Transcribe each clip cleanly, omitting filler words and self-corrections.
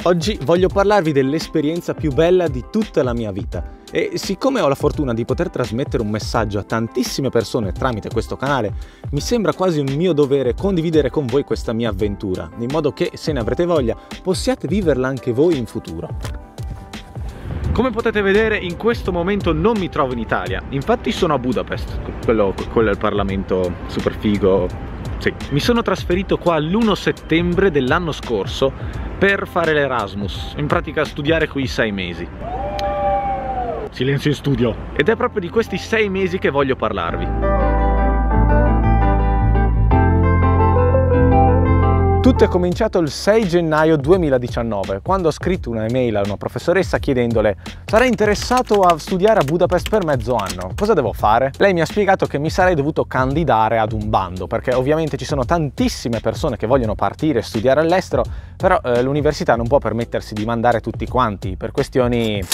Oggi voglio parlarvi dell'esperienza più bella di tutta la mia vita e siccome ho la fortuna di poter trasmettere un messaggio a tantissime persone tramite questo canale, mi sembra quasi un mio dovere condividere con voi questa mia avventura, in modo che, se ne avrete voglia, possiate viverla anche voi in futuro. Come potete vedere, in questo momento non mi trovo in Italia, infatti sono a Budapest, quello è il Parlamento super figo. Sì. Mi sono trasferito qua l'1 settembre dell'anno scorso per fare l'Erasmus, in pratica studiare qui 6 mesi. Silenzio in studio! Ed è proprio di questi 6 mesi che voglio parlarvi. Tutto è cominciato il 6 gennaio 2019, quando ho scritto una email a una professoressa chiedendole: sarei interessato a studiare a Budapest per mezzo anno, cosa devo fare? Lei mi ha spiegato che mi sarei dovuto candidare ad un bando, perché ovviamente ci sono tantissime persone che vogliono partire e studiare all'estero, però l'università non può permettersi di mandare tutti quanti per questioni...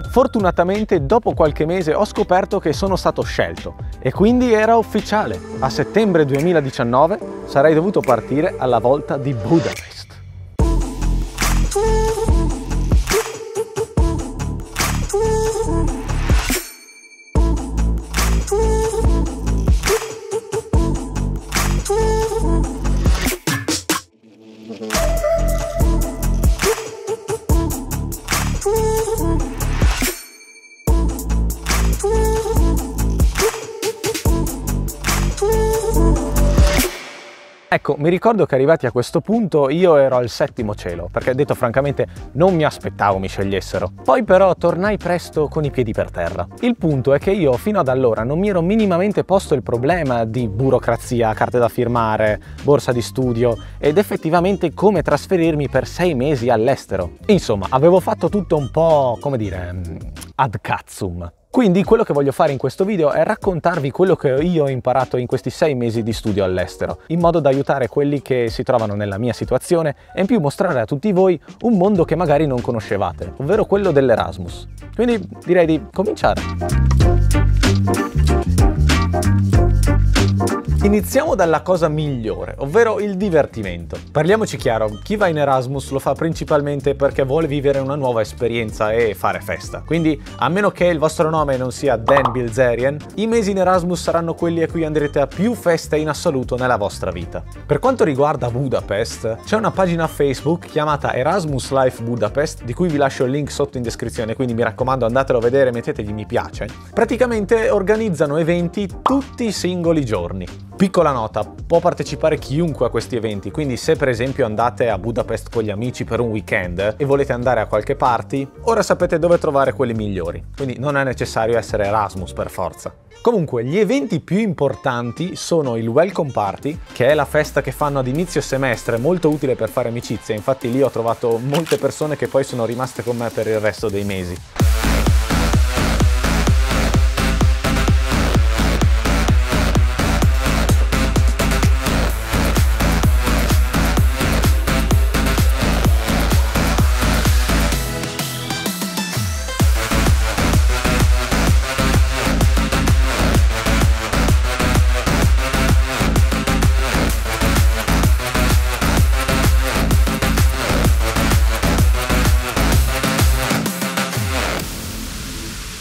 Fortunatamente dopo qualche mese ho scoperto che sono stato scelto e quindi era ufficiale. A settembre 2019 sarei dovuto partire alla volta di Budapest. Ecco, mi ricordo che arrivati a questo punto io ero al 7° cielo, perché detto francamente non mi aspettavo mi scegliessero. Poi però tornai presto con i piedi per terra. Il punto è che io fino ad allora non mi ero minimamente posto il problema di burocrazia, carte da firmare, borsa di studio ed effettivamente come trasferirmi per 6 mesi all'estero. Insomma, avevo fatto tutto un po', come dire, ad cazzum. Quindi quello che voglio fare in questo video è raccontarvi quello che io ho imparato in questi 6 mesi di studio all'estero, in modo da aiutare quelli che si trovano nella mia situazione e in più mostrare a tutti voi un mondo che magari non conoscevate, ovvero quello dell'Erasmus. Quindi direi di cominciare. Iniziamo dalla cosa migliore, ovvero il divertimento. Parliamoci chiaro, chi va in Erasmus lo fa principalmente perché vuole vivere una nuova esperienza e fare festa. Quindi, a meno che il vostro nome non sia Dan Bilzerian, i mesi in Erasmus saranno quelli a cui andrete a più feste in assoluto nella vostra vita. Per quanto riguarda Budapest, c'è una pagina Facebook chiamata Erasmus Life Budapest, di cui vi lascio il link sotto in descrizione, quindi mi raccomando andatelo a vedere e mettetegli mi piace. Praticamente organizzano eventi tutti i singoli giorni. Piccola nota, può partecipare chiunque a questi eventi, quindi se per esempio andate a Budapest con gli amici per un weekend e volete andare a qualche party, ora sapete dove trovare quelli migliori, quindi non è necessario essere Erasmus per forza. Comunque, gli eventi più importanti sono il Welcome Party, che è la festa che fanno ad inizio semestre, molto utile per fare amicizie, infatti lì ho trovato molte persone che poi sono rimaste con me per il resto dei mesi.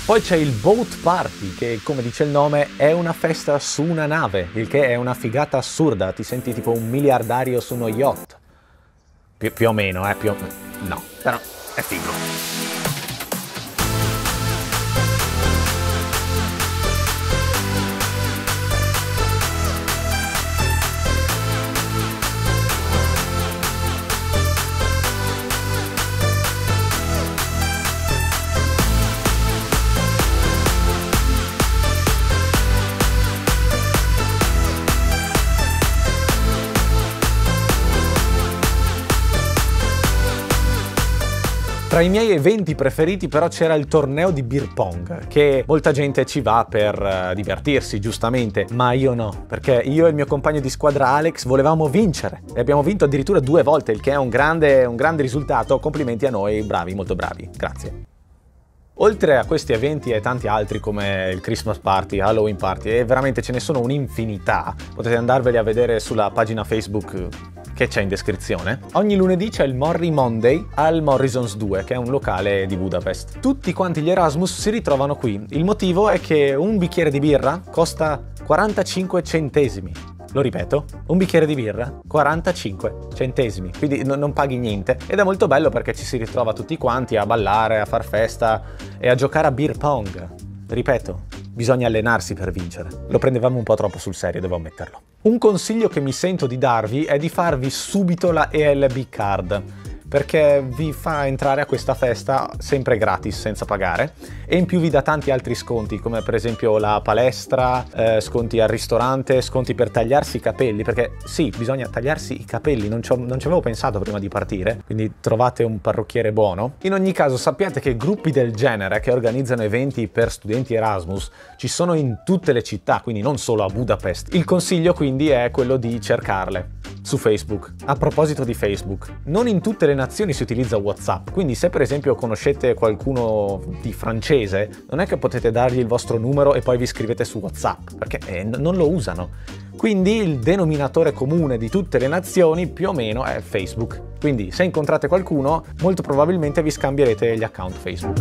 Poi c'è il Boat Party, che come dice il nome è una festa su una nave, il che è una figata assurda, ti senti tipo un miliardario su uno yacht. Più o meno, no, però è figo. Tra i miei eventi preferiti però c'era il torneo di beer pong, che molta gente ci va per divertirsi, giustamente, ma io no, perché io e il mio compagno di squadra Alex volevamo vincere e abbiamo vinto addirittura 2 volte, il che è un grande risultato. Complimenti a noi, bravi, molto bravi, grazie. Oltre a questi eventi e tanti altri come il Christmas Party, Halloween Party, e veramente ce ne sono un'infinità, potete andarveli a vedere sulla pagina Facebook che c'è in descrizione, ogni lunedì c'è il Morri Monday al Morrisons 2, che è un locale di Budapest. Tutti quanti gli Erasmus si ritrovano qui. Il motivo è che un bicchiere di birra costa 45 centesimi. Lo ripeto, un bicchiere di birra, 45 centesimi, quindi non paghi niente. Ed è molto bello perché ci si ritrova tutti quanti a ballare, a far festa e a giocare a beer pong. Ripeto, bisogna allenarsi per vincere. Lo prendevamo un po' troppo sul serio, devo ammetterlo. Un consiglio che mi sento di darvi è di farvi subito la ELB card, perché vi fa entrare a questa festa sempre gratis, senza pagare, e in più vi dà tanti altri sconti, come per esempio la palestra, sconti al ristorante, sconti per tagliarsi i capelli, perché sì, bisogna tagliarsi i capelli, non ci avevo pensato prima di partire, quindi trovate un parrucchiere buono. In ogni caso sappiate che gruppi del genere che organizzano eventi per studenti Erasmus ci sono in tutte le città, quindi non solo a Budapest. Il consiglio quindi è quello di cercarle su Facebook. A proposito di Facebook, non in tutte le nazioni si utilizza WhatsApp, quindi se per esempio conoscete qualcuno di francese, non è che potete dargli il vostro numero e poi vi scrivete su WhatsApp, perché non lo usano. Quindi il denominatore comune di tutte le nazioni più o meno è Facebook. Quindi se incontrate qualcuno, molto probabilmente vi scambierete gli account Facebook.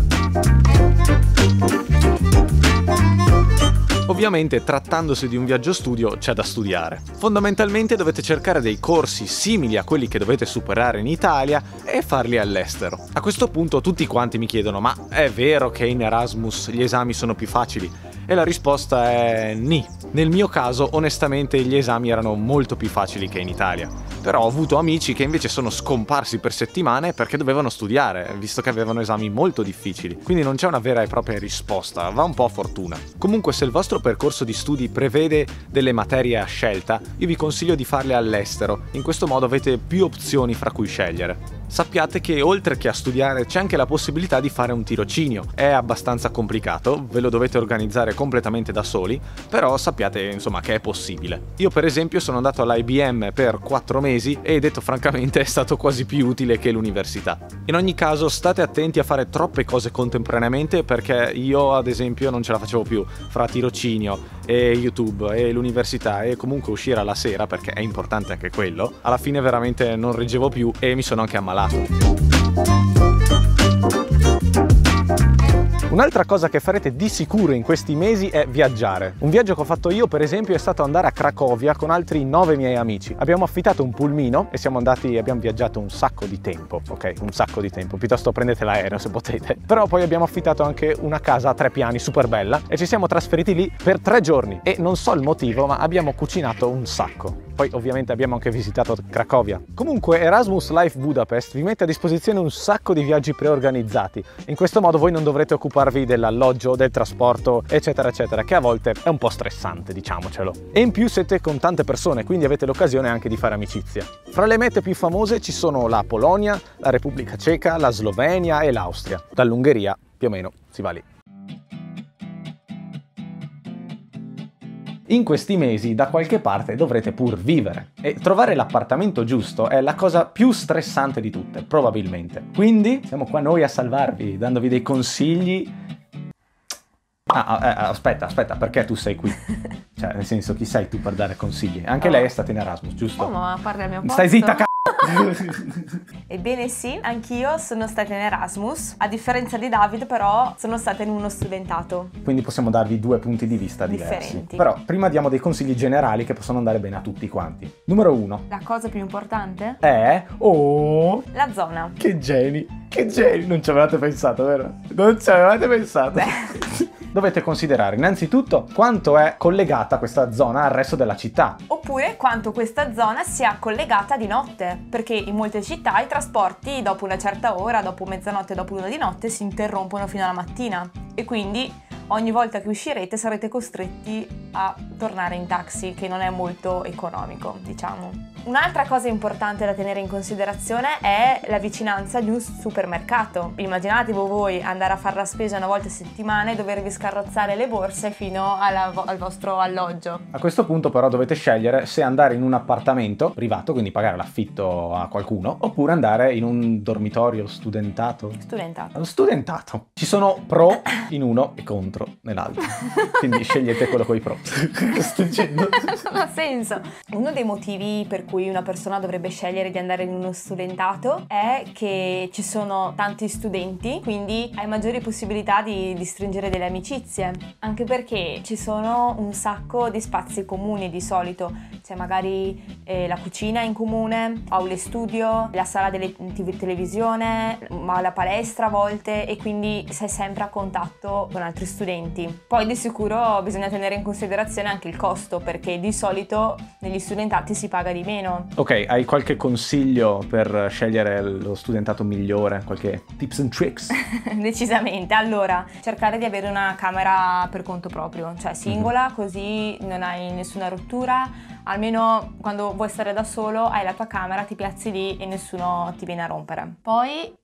Ovviamente, trattandosi di un viaggio studio, c'è da studiare. Fondamentalmente dovete cercare dei corsi simili a quelli che dovete superare in Italia e farli all'estero. A questo punto tutti quanti mi chiedono: ma è vero che in Erasmus gli esami sono più facili? E la risposta è nì. Nel mio caso, onestamente, gli esami erano molto più facili che in Italia. Però ho avuto amici che invece sono scomparsi per settimane perché dovevano studiare, visto che avevano esami molto difficili. Quindi non c'è una vera e propria risposta, va un po' a fortuna. Comunque, se il vostro percorso di studi prevede delle materie a scelta, io vi consiglio di farle all'estero. In questo modo avete più opzioni fra cui scegliere. Sappiate che oltre che a studiare c'è anche la possibilità di fare un tirocinio. È abbastanza complicato, ve lo dovete organizzare completamente da soli, però sappiate insomma che è possibile. Io per esempio sono andato all'IBM per 4 mesi e detto francamente è stato quasi più utile che l'università. In ogni caso state attenti a fare troppe cose contemporaneamente, perché io ad esempio non ce la facevo più fra tirocinio e YouTube e l'università e comunque uscire alla sera, perché è importante anche quello. Alla fine veramente non reggevo più e mi sono anche ammalato. Un'altra cosa che farete di sicuro in questi mesi è viaggiare. Un viaggio che ho fatto io, per esempio, è stato andare a Cracovia con altri 9 miei amici. Abbiamo affittato un pulmino e abbiamo viaggiato un sacco di tempo, ok? Un sacco di tempo, piuttosto prendete l'aereo se potete. Però poi abbiamo affittato anche una casa a 3 piani super bella e ci siamo trasferiti lì per 3 giorni. E non so il motivo, ma abbiamo cucinato un sacco. Poi ovviamente abbiamo anche visitato Cracovia. Comunque Erasmus Life Budapest vi mette a disposizione un sacco di viaggi preorganizzati. In questo modo voi non dovrete occuparvi dell'alloggio, del trasporto, eccetera eccetera, che a volte è un po' stressante, diciamocelo. E in più siete con tante persone, quindi avete l'occasione anche di fare amicizia. Fra le mete più famose ci sono la Polonia, la Repubblica Ceca, la Slovenia e l'Austria. Dall'Ungheria più o meno si va lì. In questi mesi da qualche parte dovrete pur vivere e trovare l'appartamento giusto è la cosa più stressante di tutte, probabilmente. Quindi siamo qua noi a salvarvi, dandovi dei consigli. Aspetta, perché tu sei qui? Cioè, nel senso, chi sei tu per dare consigli? Anche lei è stata in Erasmus, giusto? Oh, ma parli al mio posto. Stai zitta, Ebbene sì, anch'io sono stata in Erasmus, a differenza di Davide però sono stata in uno studentato. Quindi possiamo darvi 2 punti di vista diversi. Differenti. Però prima diamo dei consigli generali che possono andare bene a tutti quanti. Numero 1. La cosa più importante È... Oh! la zona. Che geni! Che geni! Non ci avevate pensato, vero? Non ci avevate pensato? Dovete considerare innanzitutto quanto è collegata questa zona al resto della città. Oppure quanto questa zona sia collegata di notte, perché in molte città i trasporti dopo una certa ora, dopo mezzanotte, dopo l'una di notte si interrompono fino alla mattina e quindi ogni volta che uscirete sarete costretti a tornare in taxi, che non è molto economico, diciamo. Un'altra cosa importante da tenere in considerazione è la vicinanza di un supermercato. Immaginatevi voi andare a fare la spesa una volta a settimana e dovervi scarrozzare le borse fino al vostro alloggio. A questo punto però dovete scegliere se andare in un appartamento privato, quindi pagare l'affitto a qualcuno, oppure andare in un dormitorio studentato. Studentato. Ci sono pro in uno e contro nell'altro, quindi scegliete quello con i pro. Cosa stai dicendo? Non ha senso. Uno dei motivi per cui una persona dovrebbe scegliere di andare in uno studentato è che ci sono tanti studenti, quindi hai maggiori possibilità di stringere delle amicizie, anche perché ci sono un sacco di spazi comuni di solito. C'è magari la cucina in comune, aule studio, la sala delle televisione, ma la palestra a volte, e quindi sei sempre a contatto con altri studenti. Poi di sicuro bisogna tenere in considerazione anche il costo, perché di solito negli studentati si paga di meno. Ok, hai qualche consiglio per scegliere lo studentato migliore? Qualche tips and tricks? Decisamente. Allora, cercare di avere una camera per conto proprio, cioè singola, così non hai nessuna rottura. Almeno quando vuoi stare da solo hai la tua camera, ti piazzi lì e nessuno ti viene a rompere. Poi...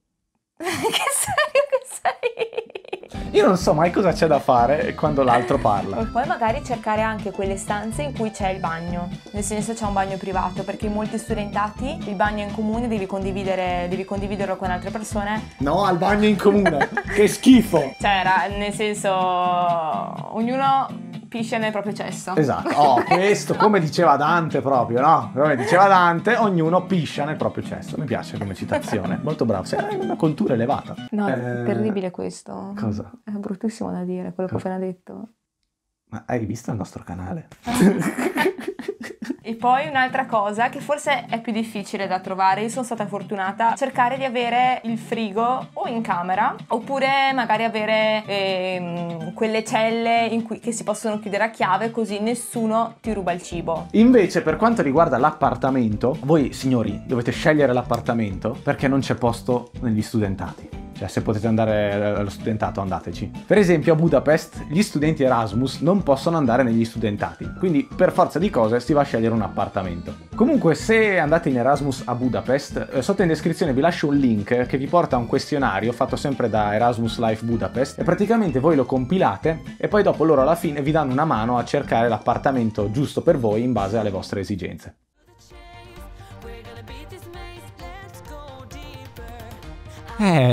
che sei? Io non so mai cosa c'è da fare quando l'altro parla. Poi magari cercare anche quelle stanze in cui c'è il bagno, nel senso c'è un bagno privato, perché in molti studentati il bagno in comune devi condividerlo con altre persone. No, al bagno in comune, che schifo! Cioè, nel senso, ognuno piscia nel proprio cesso. Esatto, questo come diceva Dante proprio, no? Come diceva Dante, ognuno piscia nel proprio cesso. Mi piace come citazione, molto bravo, sei una cultura elevata. No, è terribile questo. Cosa? È bruttissimo da dire, quello che ho appena detto. Ma hai visto il nostro canale? E poi un'altra cosa che forse è più difficile da trovare, io sono stata fortunata, cercare di avere il frigo o in camera, oppure magari avere quelle celle che si possono chiudere a chiave, così nessuno ti ruba il cibo. Invece per quanto riguarda l'appartamento, voi signori dovete scegliere l'appartamento perché non c'è posto negli studentati. Cioè, se potete andare allo studentato, andateci. Per esempio a Budapest gli studenti Erasmus non possono andare negli studentati, quindi per forza di cose si va a scegliere un appartamento. Comunque, se andate in Erasmus a Budapest, sotto in descrizione vi lascio un link che vi porta a un questionario fatto sempre da Erasmus Life Budapest, e praticamente voi lo compilate e poi dopo loro alla fine vi danno una mano a cercare l'appartamento giusto per voi in base alle vostre esigenze.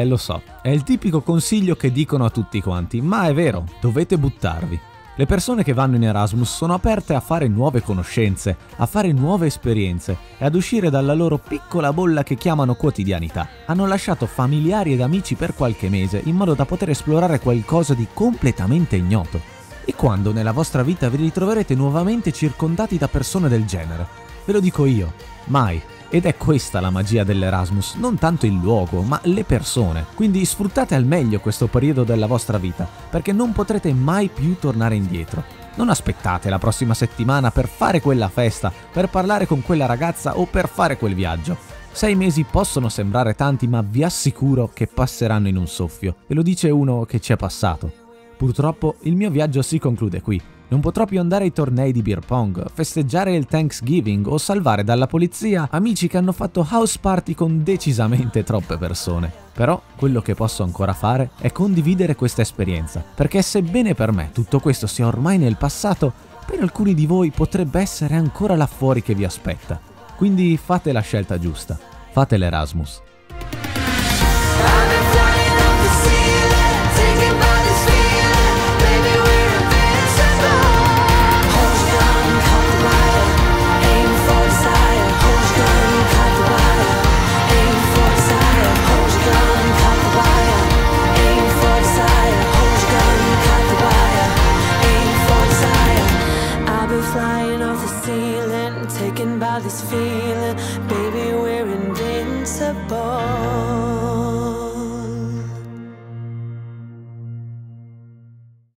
Lo so, è il tipico consiglio che dicono a tutti quanti, ma è vero, dovete buttarvi. Le persone che vanno in Erasmus sono aperte a fare nuove conoscenze, a fare nuove esperienze e ad uscire dalla loro piccola bolla che chiamano quotidianità. Hanno lasciato familiari ed amici per qualche mese in modo da poter esplorare qualcosa di completamente ignoto. E quando nella vostra vita vi ritroverete nuovamente circondati da persone del genere? Ve lo dico io, mai. Ed è questa la magia dell'Erasmus, non tanto il luogo, ma le persone. Quindi sfruttate al meglio questo periodo della vostra vita, perché non potrete mai più tornare indietro. Non aspettate la prossima settimana per fare quella festa, per parlare con quella ragazza o per fare quel viaggio. 6 mesi possono sembrare tanti, ma vi assicuro che passeranno in un soffio. Ve lo dice uno che ci è passato. Purtroppo il mio viaggio si conclude qui. Non potrò più andare ai tornei di beer pong, festeggiare il Thanksgiving o salvare dalla polizia amici che hanno fatto house party con decisamente troppe persone. Però quello che posso ancora fare è condividere questa esperienza, perché sebbene per me tutto questo sia ormai nel passato, per alcuni di voi potrebbe essere ancora là fuori che vi aspetta. Quindi fate la scelta giusta, fate l'Erasmus. This feeling, baby, we're invincible.